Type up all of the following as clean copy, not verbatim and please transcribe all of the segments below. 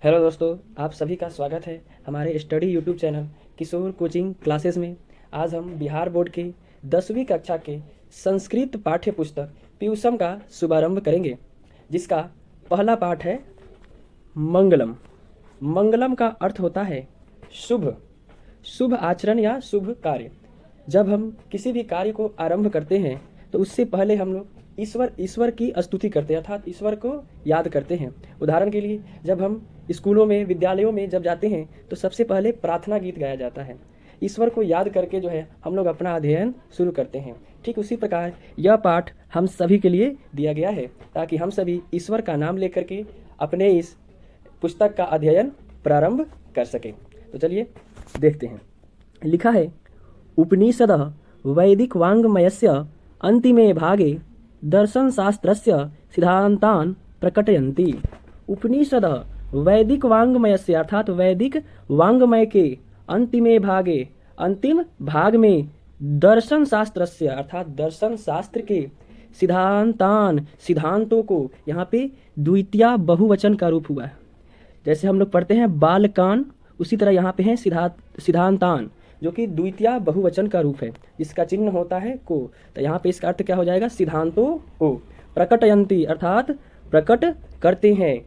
Hello दोस्तों, आप सभी का स्वागत है हमारे स्टडी यूट्यूब चैनल किशोर कोचिंग क्लासेस में। आज हम बिहार बोर्ड के 10वीं कक्षा के संस्कृत पाठ्य पुस्तक पीयूषम का शुभारंभ करेंगे, जिसका पहला पाठ है मंगलम। मंगलम का अर्थ होता है शुभ, शुभ आचरण या शुभ कार्य। जब हम किसी भी कार्य को आरंभ करते हैं तो उससे पहले हम लोग ईश्वर की स्तुति करते हैं, अर्थात ईश्वर को याद करते हैं। उदाहरण के लिए जब हम स्कूलों में, विद्यालयों में जब जाते हैं तो सबसे पहले प्रार्थना गीत गाया जाता है। ईश्वर को याद करके जो है हम लोग अपना अध्ययन शुरू करते हैं। ठीक उसी प्रकार यह पाठ हम सभी के लिए दिया गया है, ताकि हम सभी ईश्वर का नाम लेकर के अपने इस पुस्तक का अध्ययन प्रारंभ कर सकें। तो चलिए देखते हैं। लिखा है, उपनिषदः वैदिक वाङ्मयस्य अन्तिमे भागे दर्शनशास्त्रस्य सिद्धान्तान् प्रकटयन्ति। उपनिषदः वैदिक वाङ्मयस्य अर्थात वैदिक वाङ्मय के अंतिमे भागे, अंतिम भाग में दर्शन शास्त्रस्य अर्थात दर्शन शास्त्र के सिद्धांतान, सिद्धांतों को, यहाँ पे द्वितीया बहुवचन का रूप हुआ है। जैसे हम लोग पढ़ते हैं बालकान, उसी तरह यहाँ पे है सिद्धांतान, जो कि द्वितीया बहुवचन का रूप है, जिसका चिन्ह होता है को। तो यहाँ पे इसका अर्थ क्या हो जाएगा? सिद्धांतों को। प्रकटयंती अर्थात प्रकट करते हैं।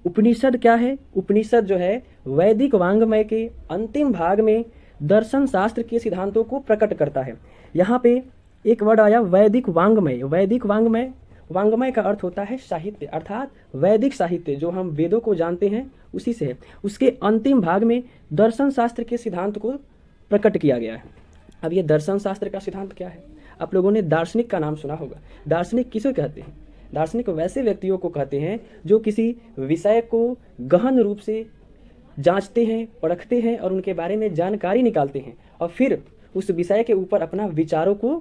उपनिषद क्या है? उपनिषद जो है वैदिक वाङ्मय के अंतिम भाग में दर्शन शास्त्र के सिद्धांतों को प्रकट करता है। यहाँ पे एक वर्ड आया वैदिक वाङ्मय। वैदिक वाङ्मय, वाङ्मय का अर्थ होता है साहित्य, अर्थात वैदिक साहित्य जो हम वेदों को जानते हैं उसी से है। उसके अंतिम भाग में दर्शन शास्त्र के सिद्धांत को प्रकट किया गया है। अब ये दर्शन शास्त्र का सिद्धांत क्या है? आप लोगों ने दार्शनिक का नाम सुना होगा। दार्शनिक किसे कहते हैं? दार्शनिक वैसे व्यक्तियों को कहते हैं जो किसी विषय को गहन रूप से जांचते हैं, परखते हैं और उनके बारे में जानकारी निकालते हैं और फिर उस विषय के ऊपर अपना विचारों को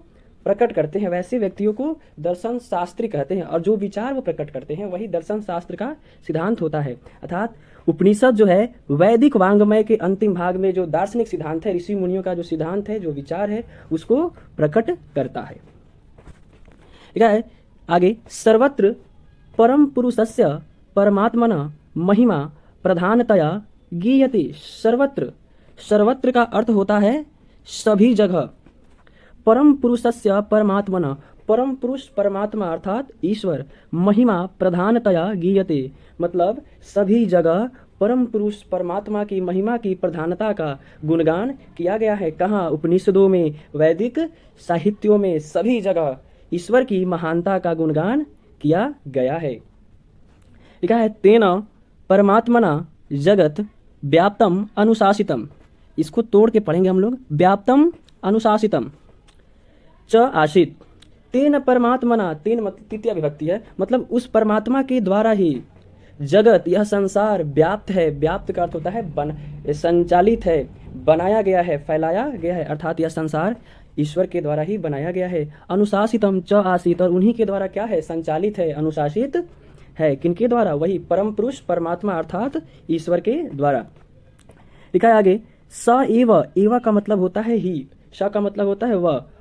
प्रकट करते हैं। वैसे व्यक्तियों को दर्शन शास्त्री कहते हैं और जो विचार वो प्रकट करते हैं वही दर्शन शास्त्र का सिद्धांत होता है। अर्थात उपनिषद जो है वैदिक वाङ्मय के अंतिम भाग में जो दार्शनिक सिद्धांत है, ऋषि मुनियों का जो सिद्धांत है, जो विचार है, उसको प्रकट करता है। ठीक है, आगे सर्वत्र परम पुरुषस्य परमात्मना महिमा प्रधानतया गीयते। सर्वत्र, सर्वत्र का अर्थ होता है सभी जगह। परम पुरुषस्य परमात्मना, परम पुरुष परमात्मा अर्थात ईश्वर, महिमा प्रधानतया गीयते मतलब सभी जगह परम पुरुष परमात्मा की महिमा की प्रधानता का गुणगान किया गया है। कहाँ? उपनिषदों में, वैदिक साहित्यों में, सभी जगह ईश्वर की महानता का गुणगान किया गया है। लिखा है, तेना परमात्मना जगत व्याप्तम अनुशासितम। इसको तोड़ के पढ़ेंगे हम लोग। व्याप्तम अनुशासितम च आशित। तेन परमात्मना, तेन मतलब तृतीया विभक्ति है, मतलब उस परमात्मा के द्वारा ही जगत, यह संसार व्याप्त है। व्याप्त का अर्थ होता है संचालित है, बनाया गया है, फैलाया गया है, अर्थात यह संसार ईश्वर के द्वारा ही बनाया गया है। अनुशासितम च आसित, और उन्हीं के द्वारा क्या है? संचालित है, अनुशासित है। किनके द्वारा? वही परम पुरुष परमात्मा अर्थात ईश्वर के द्वारा। लिखा है आगे, स एव, एव का मतलब होता है ही, स का मतलब होता है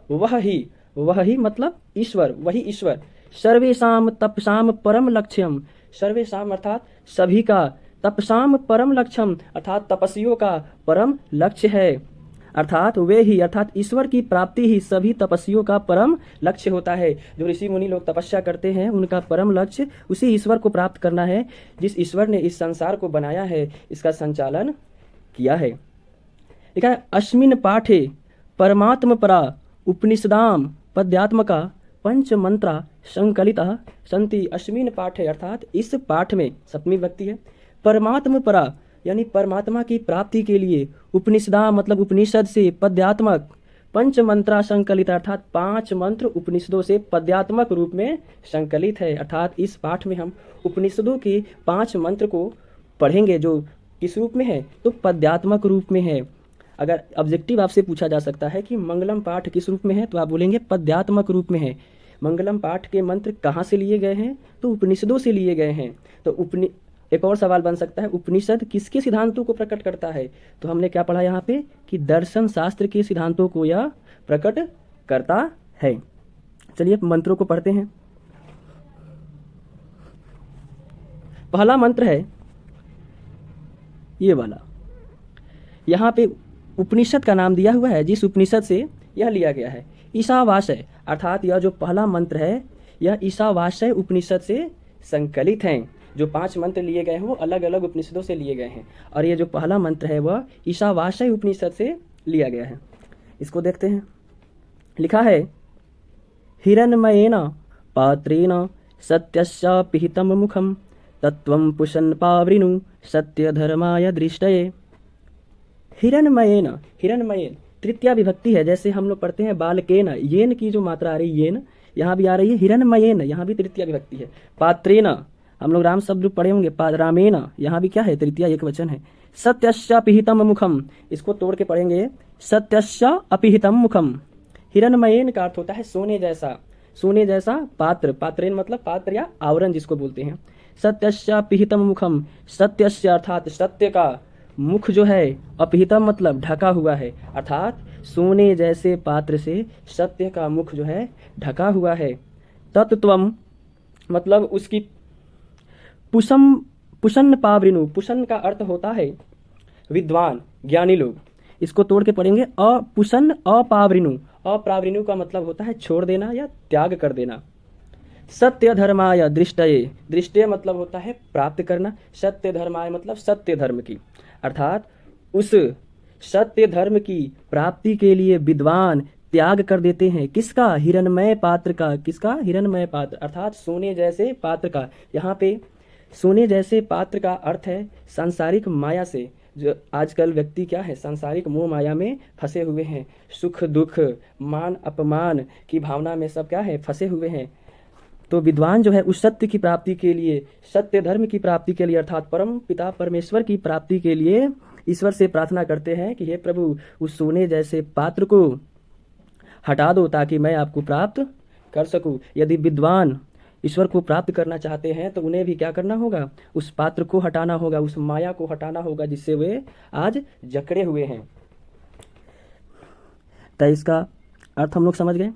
वह ही, वह ही मतलब ईश्वर, वही ईश्वर। सर्वेषाम तपसाम परम लक्ष्यम, सर्वेषाम अर्थात सभी का, तपसाम परम लक्ष्यम अर्थात तपस्वियों का परम लक्ष्य है। अर्थात वे ही, अर्थात ईश्वर की प्राप्ति ही सभी तपस्वियों का परम लक्ष्य होता है। जो ऋषि मुनि लोग तपस्या करते हैं उनका परम लक्ष्य उसी ईश्वर को प्राप्त करना है जिस ईश्वर ने इस संसार को बनाया है, इसका संचालन किया है। लिखा है, अस्मिन् पाठे परमात्म परा उपनिषदाम पद्यात्मका पंच मंत्रा संकलिता संति। अस्मिन् पाठे अर्थात इस पाठ में, सप्तमी व्यक्ति है, परमात्म परा यानी परमात्मा की प्राप्ति के लिए, उपनिषदा मतलब उपनिषद से, पद्यात्मक, पंच मंत्रा संकलित अर्थात 5 मंत्र उपनिषदों से पद्यात्मक रूप में संकलित है। अर्थात इस पाठ में हम उपनिषदों के 5 मंत्र को पढ़ेंगे, जो किस रूप में है? तो पद्यात्मक रूप में है। अगर ऑब्जेक्टिव आपसे पूछा जा सकता है कि मंगलम पाठ किस रूप में है, तो आप बोलेंगे पद्यात्मक रूप में है। मंगलम पाठ के मंत्र कहाँ से लिए गए हैं? तो उपनिषदों से लिए गए हैं। तो एक और सवाल बन सकता है, उपनिषद किसके सिद्धांतों को प्रकट करता है? तो हमने क्या पढ़ा यहाँ पे कि दर्शन शास्त्र के सिद्धांतों को यह प्रकट करता है। चलिए मंत्रों को पढ़ते हैं। पहला मंत्र है ये वाला। यहाँ पे उपनिषद का नाम दिया हुआ है, जिस उपनिषद से यह लिया गया है। ईशावास्य अर्थात यह जो पहला मंत्र है यह ईशावास्य उपनिषद से संकलित हैं। जो 5 मंत्र लिए गए हैं वो अलग अलग उपनिषदों से लिए गए हैं, और ये जो पहला मंत्र है वह ईशावास्य उपनिषद से लिया गया है। इसको देखते हैं। लिखा है, हिरण्मयेन पात्रेण सत्यस्य पिहितं मुखं तत्त्वं पुषन् पावृणु सत्यधर्माय दृष्टये। हिरण्मयेन, हिरण्मयेन तृतीया विभक्ति है। जैसे हम लोग पढ़ते हैं बालकेन, येन की जो मात्रा आ रही है येन, यहाँ भी आ रही है हिरण्मयेन, यहाँ भी तृतीया विभक्ति है। पात्रेन हम लोग राम शब्द पढ़े होंगे, रामेन, यहाँ भी क्या है, तृतीया एक वचन है। सत्यस्य पिहितं मुखम, इसको तोड़ के पढ़ेंगे, सत्यस्य अपिहितं मुखम। हिरण्मयेन का अर्थ होता है सोने जैसा, सोने जैसा पात्र, पात्रेन मतलब पात्र या आवरण जिसको बोलते हैं। सत्यस्य पिहितं मुखम, सत्यस्य अर्थात सत्य का, मुख जो है अपिहितम मतलब ढका हुआ है, अर्थात सोने जैसे पात्र से सत्य का मुख जो है ढका हुआ है। तत्त्वम मतलब उसकी, पुषन् पावृणु, पुषन् का अर्थ होता है विद्वान ज्ञानी लोग। इसको तोड़ के पढ़ेंगे, अपुषन् अपावृणु, अपावृणु का मतलब होता है छोड़ देना या त्याग कर देना। सत्य धर्माय दृष्टये, दृष्टये मतलब होता है प्राप्त करना, सत्य धर्माय मतलब सत्य धर्म की, अर्थात उस सत्य धर्म की प्राप्ति के लिए विद्वान त्याग कर देते हैं। किसका, हिरण्मय पात्र का। किसका, हिरण्मय पात्र अर्थात सोने जैसे पात्र का। यहाँ पे सोने जैसे पात्र का अर्थ है सांसारिक माया से, जो आजकल व्यक्ति क्या है, सांसारिक मोह माया में फंसे हुए हैं, सुख दुख मान अपमान की भावना में सब क्या है, फंसे हुए हैं। तो विद्वान जो है उस सत्य की प्राप्ति के लिए, सत्य धर्म की प्राप्ति के लिए, अर्थात परम पिता परमेश्वर की प्राप्ति के लिए ईश्वर से प्रार्थना करते हैं कि हे प्रभु उस सोने जैसे पात्र को हटा दो ताकि मैं आपको प्राप्त कर सकूं। यदि विद्वान ईश्वर को प्राप्त करना चाहते हैं तो उन्हें भी क्या करना होगा, उस पात्र को हटाना होगा, उस माया को हटाना होगा जिससे वे आज जकड़े हुए हैं। तो इसका अर्थ हम लोग समझ गए।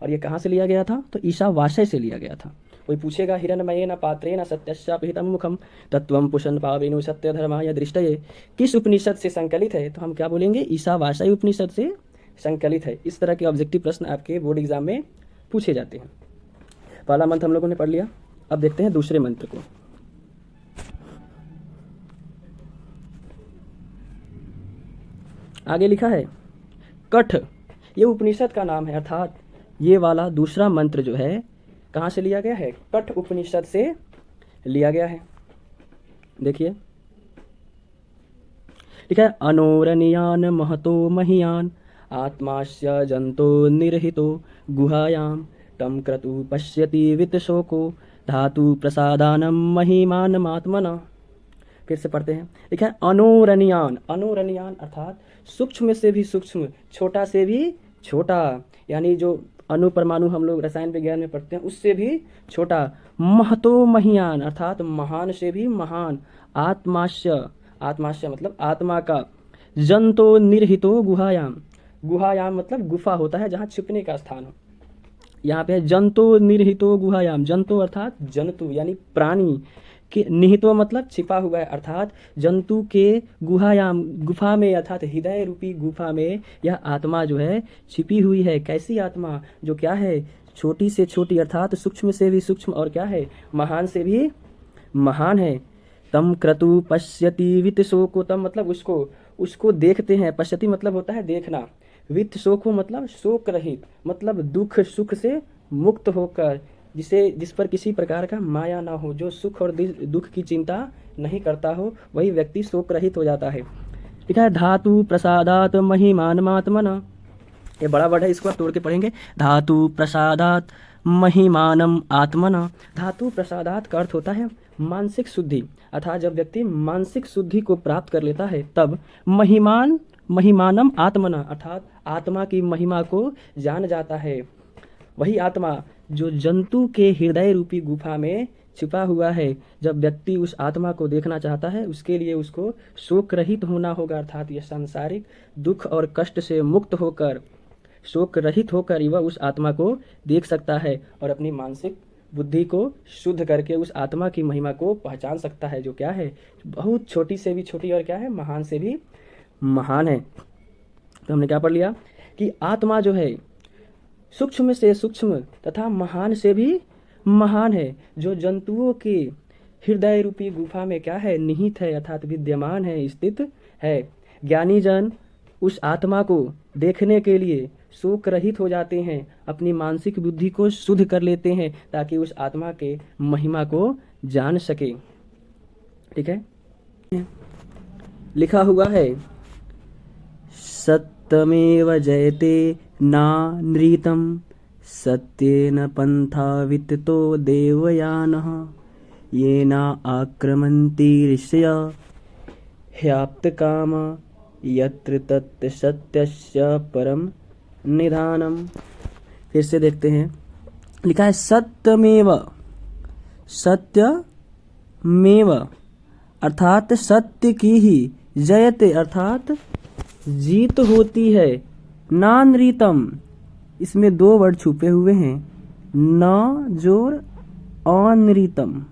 और ये कहाँ से लिया गया था, तो ईशावास्य से लिया गया था। कोई पूछेगा हिरण्मयेन पात्रेण सत्यस्य पिहितं मुखं तत्त्वं पुषन् पावृणु सत्यधर्माय दृष्टये, किस उपनिषद से संकलित है, तो हम क्या बोलेंगे, ईशावास्य उपनिषद से संकलित है। इस तरह के ऑब्जेक्टिव प्रश्न आपके बोर्ड एग्जाम में पूछे जाते हैं। पहला मंत्र हम लोगों ने पढ़ लिया, अब देखते हैं दूसरे मंत्र को। आगे लिखा है कठ, ये उपनिषद का नाम है, अर्थात ये वाला दूसरा मंत्र जो है कहाँ से लिया गया है, कठ उपनिषद से लिया गया है। देखिए लिखा है, अनोरणीयान महतो महीयान आत्मास्य जंतो निरहितो गुहायां तम क्रतु पश्यति वित्तशोको धातु प्रसादानम महिमानमात्मना। फिर से पढ़ते हैं। लिखा है अनोरणीयान, अनोरणीयान अर्थात सूक्ष्म से भी सूक्ष्म, छोटा से भी छोटा, यानी जो अणु परमाणु हम लोग रसायन विज्ञान में पढ़ते हैं उससे भी छोटा। महतो महीयान अर्थात महान से भी महान। आत्माश्य, आत्माश्य मतलब आत्मा का। जंतो निर्हितो गुहायाम, गुहायाम मतलब गुफा होता है जहाँ छिपने का स्थान हो। यहाँ पे जंतो निर्हितो गुहायाम, जंतो अर्थात जंतु यानी प्राणी के, निहितो मतलब छिपा हुआ है, अर्थात जंतु के गुहायाम गुफा में, अर्थात हृदय रूपी गुफा में यह आत्मा जो है छिपी हुई है। कैसी आत्मा, जो क्या है, छोटी से छोटी अर्थात सूक्ष्म से भी सूक्ष्म और क्या है, महान से भी महान है। तम क्रतु पश्यति वित्त शोको, तम मतलब उसको, उसको देखते हैं। पश्यति मतलब होता है देखना। वित्त शोको मतलब शोक रहित, मतलब दुख सुख से मुक्त होकर, जिस पर किसी प्रकार का माया ना हो, जो सुख और दुख की चिंता नहीं करता हो, वही व्यक्ति शोक रहित हो जाता है। लिखा है धातु प्रसादात महिमानमात्मना, ये बड़ा वर्ड है, इसको आप तोड़ के पढ़ेंगे। धातु प्रसादात महिमानम आत्मना, धातु प्रसादात का अर्थ होता है मानसिक शुद्धि, अर्थात जब व्यक्ति मानसिक शुद्धि को प्राप्त कर लेता है तब महिमानम आत्मना अर्थात आत्मा की महिमा को जान जाता है। वही आत्मा जो जंतु के हृदय रूपी गुफा में छिपा हुआ है, जब व्यक्ति उस आत्मा को देखना चाहता है उसके लिए उसको शोक रहित होना होगा, अर्थात यह सांसारिक दुख और कष्ट से मुक्त होकर, शोक रहित होकर वह उस आत्मा को देख सकता है और अपनी मानसिक बुद्धि को शुद्ध करके उस आत्मा की महिमा को पहचान सकता है, जो क्या है, बहुत छोटी से भी छोटी और क्या है, महान से भी महान है। तो हमने क्या पढ़ लिया कि आत्मा जो है सूक्ष्म से सूक्ष्म तथा महान से भी महान है, जो जंतुओं के हृदय रूपी गुफा में क्या है, निहित है, अर्थात विद्यमान है, स्थित है। ज्ञानी जन उस आत्मा को देखने के लिए शोक रहित हो जाते हैं, अपनी मानसिक बुद्धि को शुद्ध कर लेते हैं ताकि उस आत्मा के महिमा को जान सके। ठीक है, लिखा हुआ है सत्यमेव जयते नानृतं सत्येन पंथा विततो देवयानः येना आक्रमन्ति ऋषया ह्याप्तकामा यत्र तत् सत्यस्य परम निधानम। फिर से देखते हैं, लिखा है सत्यमेव, सत्यमेव अर्थात सत्य की ही, जयते अर्थात जीत होती है, नानृतम, इसमें दो वर्ड छुपे हुए हैं, न जोर अनृतम,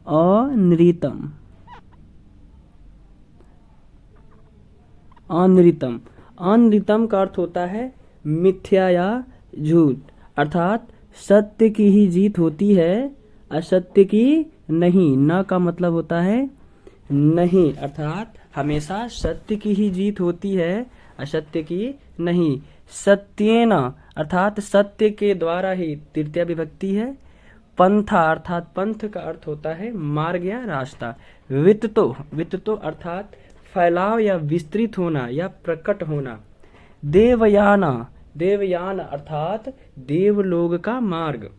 अनृतम, अनृतम। अनृतम का अर्थ होता है मिथ्या या झूठ, अर्थात सत्य की ही जीत होती है, असत्य की नहीं। न का मतलब होता है नहीं, अर्थात हमेशा सत्य की ही जीत होती है, असत्य की नहीं। सत्येन अर्थात सत्य के द्वारा ही, तृतीया विभक्ति है। पंथा अर्थात पंथ का अर्थ होता है मार्ग या रास्ता। वित्तो, वित्तो अर्थात फैलाव या विस्तृत होना या प्रकट होना। देवयाना, देवयान अर्थात देवलोक का मार्ग,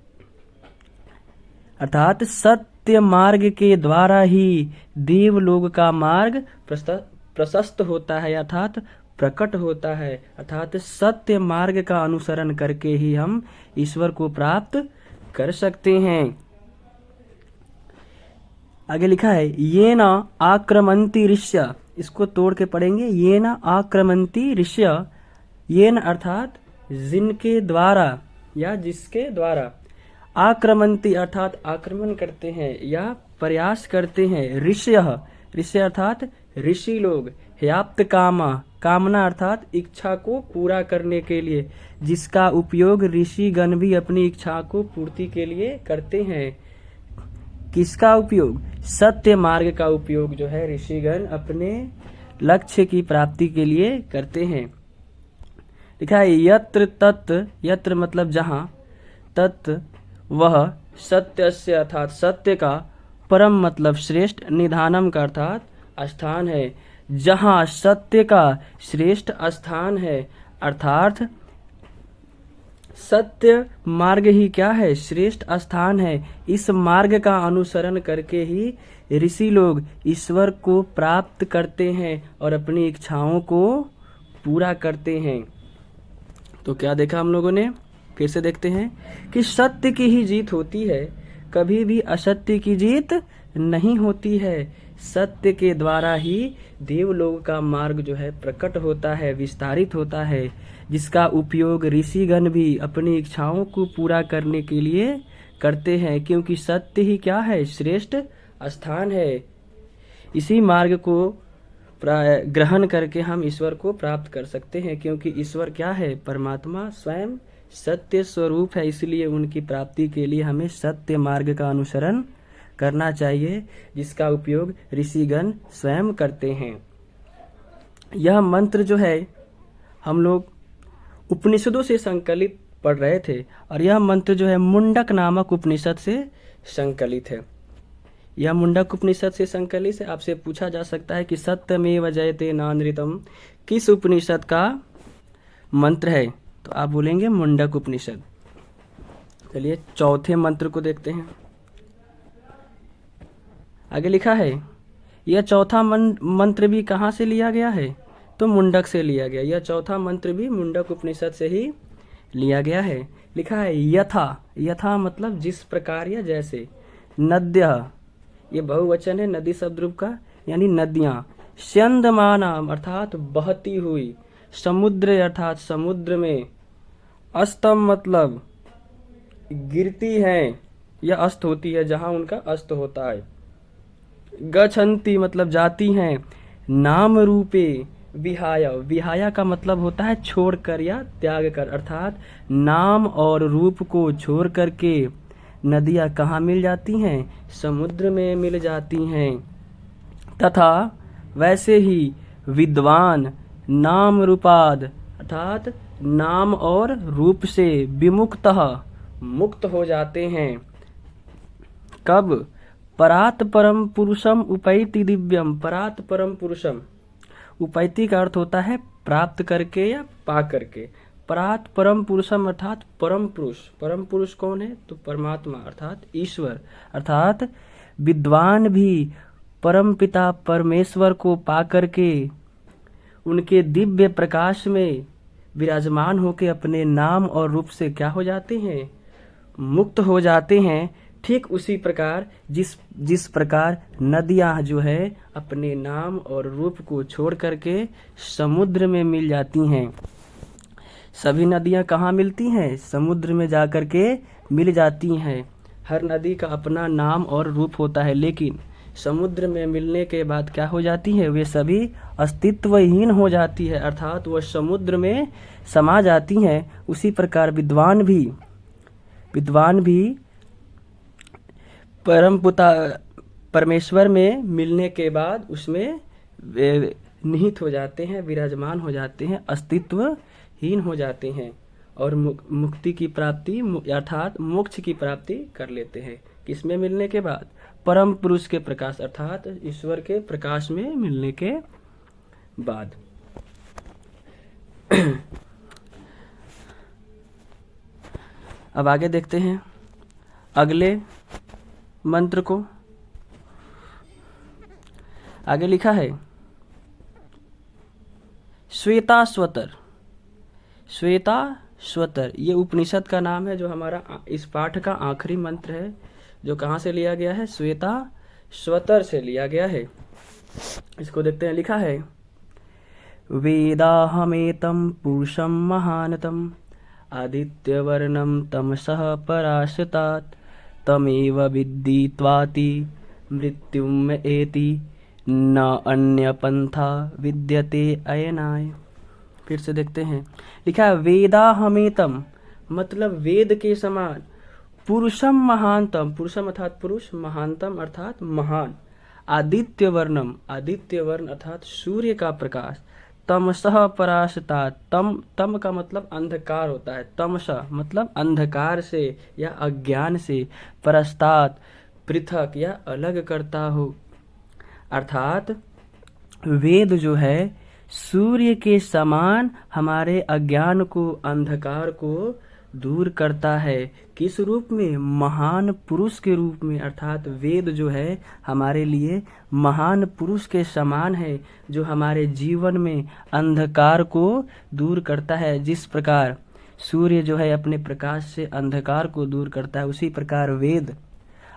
अर्थात सत्य मार्ग के द्वारा ही देवलोक का मार्ग प्रशस्त होता है, अर्थात प्रकट होता है, अर्थात सत्य मार्ग का अनुसरण करके ही हम ईश्वर को प्राप्त कर सकते हैं। आगे लिखा है ये ना आक्रमंती ऋष्य, इसको तोड़ के पढ़ेंगे, ये ना आक्रमंती ऋष्य। ये न अर्थात जिनके द्वारा या जिसके द्वारा, आक्रमंती अर्थात आक्रमण करते हैं या प्रयास करते हैं, ऋष्य, ऋष्य अर्थात ऋषि लोग। ह्याप्त कामा, कामना अर्थात इच्छा को पूरा करने के लिए, जिसका उपयोग ऋषिगण भी अपनी इच्छा को पूर्ति के लिए करते हैं। किसका उपयोग? सत्य मार्ग का उपयोग जो है ऋषिगण अपने लक्ष्य की प्राप्ति के लिए करते हैं। लिखा है यत्र तत्, यत्र मतलब जहाँ, तत् वह, सत्यस्य अर्थात सत्य का, परम मतलब श्रेष्ठ, निधानम का अर्थात स्थान है। जहाँ सत्य का श्रेष्ठ स्थान है, अर्थात सत्य मार्ग ही क्या है? श्रेष्ठ स्थान है। इस मार्ग का अनुसरण करके ही ऋषि लोग ईश्वर को प्राप्त करते हैं और अपनी इच्छाओं को पूरा करते हैं। तो क्या देखा हम लोगों ने? फिर से देखते हैं कि सत्य की ही जीत होती है, कभी भी असत्य की जीत नहीं होती है। सत्य के द्वारा ही देवलोक का मार्ग जो है प्रकट होता है, विस्तारित होता है, जिसका उपयोग ऋषिगण भी अपनी इच्छाओं को पूरा करने के लिए करते हैं, क्योंकि सत्य ही क्या है? श्रेष्ठ स्थान है। इसी मार्ग को ग्रहण करके हम ईश्वर को प्राप्त कर सकते हैं, क्योंकि ईश्वर क्या है? परमात्मा स्वयं सत्य स्वरूप है। इसलिए उनकी प्राप्ति के लिए हमें सत्य मार्ग का अनुसरण करना चाहिए, जिसका उपयोग ऋषिगण स्वयं करते हैं। यह मंत्र जो है हम लोग उपनिषदों से संकलित पढ़ रहे थे, और यह मंत्र जो है मुंडक नामक उपनिषद से संकलित है। यह मुंडक उपनिषद से संकलित है। आपसे पूछा जा सकता है कि सत्यमेव जयते नानृतम किस उपनिषद का मंत्र है? तो आप बोलेंगे मुंडक उपनिषद। चलिए चौथे मंत्र को देखते हैं। आगे लिखा है यह चौथा मंत्र भी कहाँ से लिया गया है? तो मुंडक से लिया गया। यह चौथा मंत्र भी मुंडक उपनिषद से ही लिया गया है। लिखा है यथा, यथा मतलब जिस प्रकार या जैसे। नद्यः, ये बहुवचन है नदी शब्द रूप का, यानी नदियां। स्यंदमाना अर्थात बहती हुई। समुद्र अर्थात समुद्र में। अस्तम मतलब गिरती हैं या अस्त होती है, जहाँ उनका अस्त होता है। गच्छन्ति मतलब जाती हैं। नाम रूपे विहाय, विहाया का मतलब होता है छोड़कर या त्याग कर, अर्थात नाम और रूप को छोड़ करके नदियाँ कहाँ मिल जाती हैं? समुद्र में मिल जाती हैं। तथा वैसे ही विद्वान नाम रूपाद, अर्थात नाम और रूप से विमुक्तः, मुक्त हो जाते हैं। कब? परात परम पुरुषम उपैति दिव्यम। परात परम पुरुषम, उपैति का अर्थ होता है प्राप्त करके या पा करके। परात परम पुरुषम अर्थात परम पुरुष। परम पुरुष कौन है? तो परमात्मा अर्थात ईश्वर। अर्थात विद्वान भी परम पिता परमेश्वर को पा करके उनके दिव्य प्रकाश में विराजमान होकर अपने नाम और रूप से क्या हो जाते हैं? मुक्त हो जाते हैं। ठीक उसी प्रकार जिस प्रकार नदियाँ जो है अपने नाम और रूप को छोड़ करके समुद्र में मिल जाती हैं। सभी नदियाँ कहाँ मिलती हैं? समुद्र में जा कर के मिल जाती हैं। हर नदी का अपना नाम और रूप होता है, लेकिन समुद्र में मिलने के बाद क्या हो जाती है? वे सभी अस्तित्वहीन हो जाती है, अर्थात वह समुद्र में समा जाती हैं। उसी प्रकार विद्वान भी परम पिता परमेश्वर में मिलने के बाद उसमें निहित हो जाते हैं, विराजमान हो जाते हैं, अस्तित्वहीन हो जाते हैं और मुक्ति की प्राप्ति अर्थात मोक्ष की प्राप्ति कर लेते हैं। किसमें मिलने के बाद? परम पुरुष के प्रकाश अर्थात ईश्वर के प्रकाश में मिलने के बाद। अब आगे देखते हैं अगले मंत्र को। आगे लिखा है श्वेताश्वतर। श्वेताश्वतर ये उपनिषद का नाम है, जो हमारा इस पाठ का आखिरी मंत्र है, जो कहाँ से लिया गया है? श्वेताश्वतर से लिया गया है। इसको देखते हैं। लिखा है वेदाहमेतं पुरुषं महानतं आदित्यवर्णं तमसः पराशतात् तमेव विद्धि त्वाति मृत्युम एति न अन्य पंथा विद्यते अयनाय। फिर से देखते हैं। लिखा है वेदाहमेतं मतलब वेद के समान, पुरुषम महानतम, पुरुषम अर्थात पुरुष, महानतम अर्थात महान, आदित्य वर्णम, आदित्य वर्ण अर्थात सूर्य का प्रकाश, तमसः पराशतात्, तम का मतलब अंधकार होता है, तमसः मतलब अंधकार से या अज्ञान से, परस्तात् पृथक या अलग करता हो। अर्थात वेद जो है सूर्य के समान हमारे अज्ञान को, अंधकार को दूर करता है। किस रूप में? महान पुरुष के रूप में। अर्थात वेद जो है हमारे लिए महान पुरुष के समान है, जो हमारे जीवन में अंधकार को दूर करता है। जिस प्रकार सूर्य जो है अपने प्रकाश से अंधकार को दूर करता है, उसी प्रकार वेद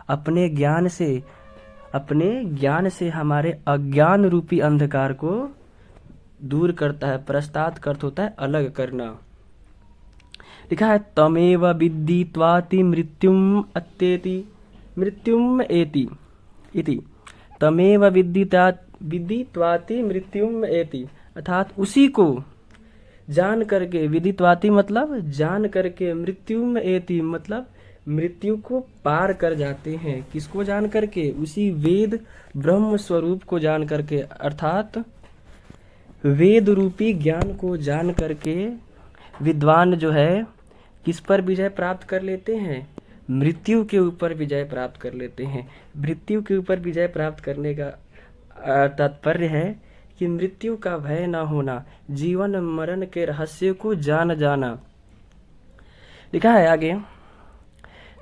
अपने ज्ञान से हमारे अज्ञान रूपी अंधकार को दूर करता है। प्रस्तात् का अर्थ होता है अलग करना। लिखा है तमेव विद्धि त्वाति मृत्युम अत्येति मृत्युम एति इति। तमेव विद्धि त्वाति मृत्युम एति, अर्थात उसी को जान करके, विदित्वाति मतलब जान करके, मृत्युम एति मतलब मृत्यु को पार कर जाते हैं। किसको जान करके? उसी वेद ब्रह्म स्वरूप को जान करके, अर्थात वेद रूपी ज्ञान को जान करके विद्वान जो है किस पर विजय प्राप्त कर लेते हैं? मृत्यु के ऊपर विजय प्राप्त कर लेते हैं। मृत्यु के ऊपर विजय प्राप्त करने का तात्पर्य है कि मृत्यु का भय न होना, जीवन मरण के रहस्य को जान जाना। लिखा है आगे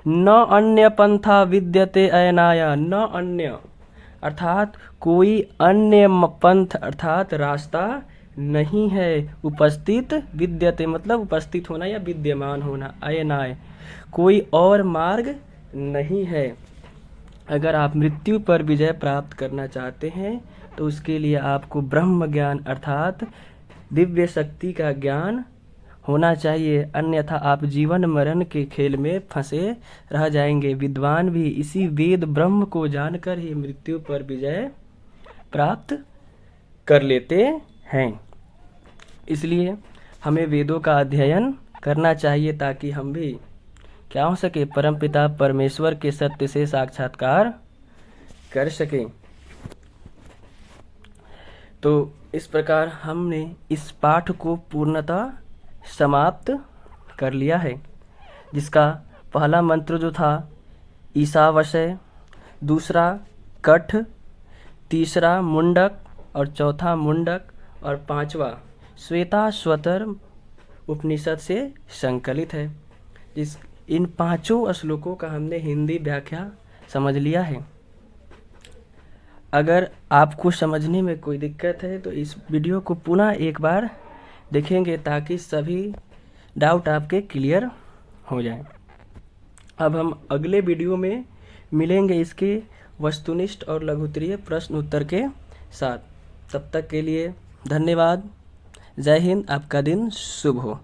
न अन्य पंथा विद्यते अयनाय। न अन्य अर्थात कोई अन्य पंथ अर्थात रास्ता नहीं है उपस्थित, विद्यते मतलब उपस्थित होना या विद्यमान होना, अयनाय कोई और मार्ग नहीं है। अगर आप मृत्यु पर विजय प्राप्त करना चाहते हैं तो उसके लिए आपको ब्रह्म ज्ञान अर्थात दिव्य शक्ति का ज्ञान होना चाहिए, अन्यथा आप जीवन मरण के खेल में फंसे रह जाएंगे। विद्वान भी इसी वेद ब्रह्म को जानकर ही मृत्यु पर विजय प्राप्त कर लेते हैं। इसलिए हमें वेदों का अध्ययन करना चाहिए ताकि हम भी क्या हो सके, परमपिता परमेश्वर के सत्य से साक्षात्कार कर सकें। तो इस प्रकार हमने इस पाठ को पूर्णतः समाप्त कर लिया है, जिसका पहला मंत्र जो था ईशावास्य, दूसरा कठ, तीसरा मुंडक और चौथा मुंडक और पांचवा श्वेताश्वतर उपनिषद से संकलित है। इन पांचों श्लोकों का हमने हिंदी व्याख्या समझ लिया है। अगर आपको समझने में कोई दिक्कत है तो इस वीडियो को पुनः एक बार देखेंगे ताकि सभी डाउट आपके क्लियर हो जाएं। अब हम अगले वीडियो में मिलेंगे इसके वस्तुनिष्ठ और लघुत्तरीय प्रश्न उत्तर के साथ। तब तक के लिए धन्यवाद। जय हिंद। आपका दिन शुभ हो।